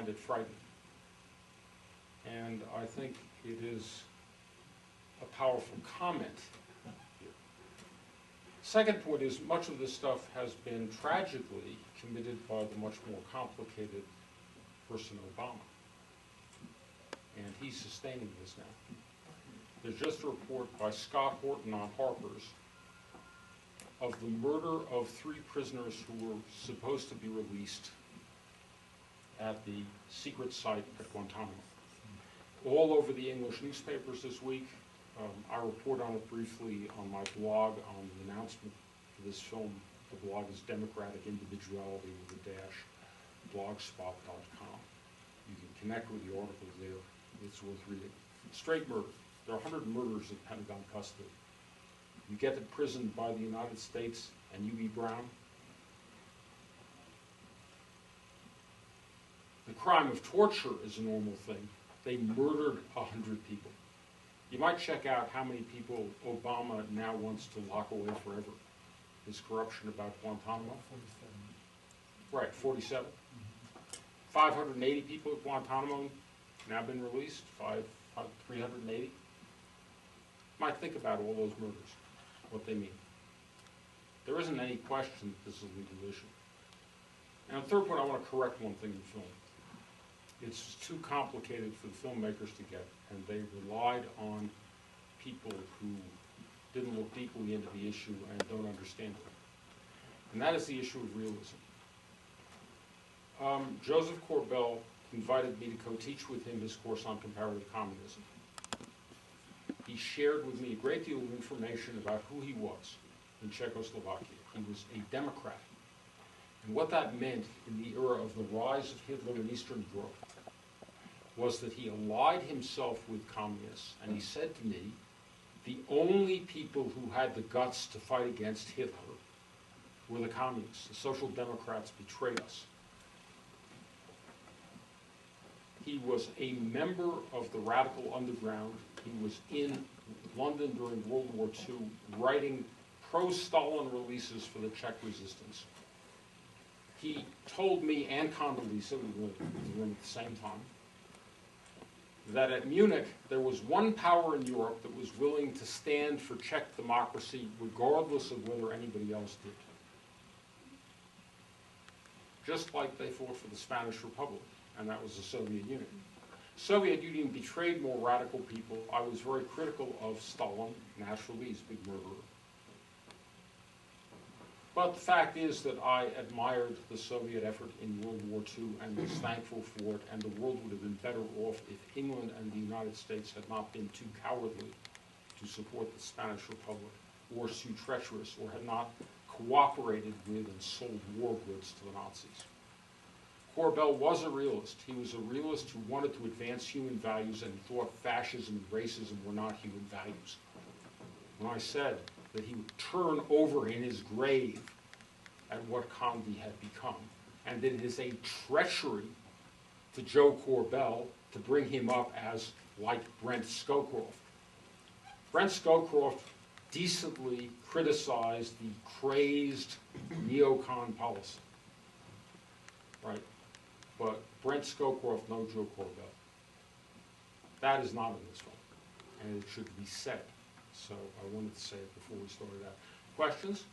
find it frightening. And I think it is a powerful comment here. Second point is much of this stuff has been tragically committed by the much more complicated person Obama. And he's sustaining this now. There's just a report by Scott Horton on Harper's of the murder of 3 prisoners who were supposed to be released at the secret site at Guantanamo. All over the English newspapers this week. I report on it briefly on my blog on the announcement for this film. The blog is Democratic Individuality with a dash, blogspot.com. You can connect with the articles there. It's worth reading. Straight murder. There are 100 murders in Pentagon custody. You get imprisoned by the United States and you be Brown. The crime of torture is a normal thing. They murdered 100 people. You might check out how many people Obama now wants to lock away forever. His corruption about Guantanamo. 47. Right, 47. 580 people at Guantanamo now been released. 380. Might think about all those murders, what they mean. There isn't any question that this is a legal issue. And the third point, I want to correct one thing in the film. It's too complicated for the filmmakers to get, and they relied on people who didn't look deeply into the issue and don't understand it. And that is the issue of realism. Joseph Corbell invited me to co-teach with him his course on comparative communism. He shared with me a great deal of information about who he was in Czechoslovakia. He was a Democrat. And what that meant in the era of the rise of Hitler in Eastern Europe was that he allied himself with communists, and he said to me, the only people who had the guts to fight against Hitler were the communists. The Social Democrats betrayed us. He was a member of the radical underground. He was in London during World War II writing pro-Stalin releases for the Czech resistance. He told me and Condoleezza, we were in the room at the same time, that at Munich there was one power in Europe that was willing to stand for Czech democracy regardless of whether anybody else did. Just like they fought for the Spanish Republic, and that was the Soviet Union. Soviet Union betrayed more radical people. I was very critical of Stalin, naturally, he's a big murderer. But the fact is that I admired the Soviet effort in World War II and was thankful for it, and the world would have been better off if England and the United States had not been too cowardly to support the Spanish Republic, or too treacherous, or had not cooperated with and sold war goods to the Nazis. Corbell was a realist. He was a realist who wanted to advance human values and thought fascism and racism were not human values. When I said that he would turn over in his grave at what Condi had become, and that it is a treachery to Joe Corbell to bring him up as like Brent Scowcroft. Brent Scowcroft decently criticized the crazed neocon policy, right? But Brent Scowcroft, no Joe Corbell. That is not in this film, and it should be said. So I wanted to say it before we started out. Questions?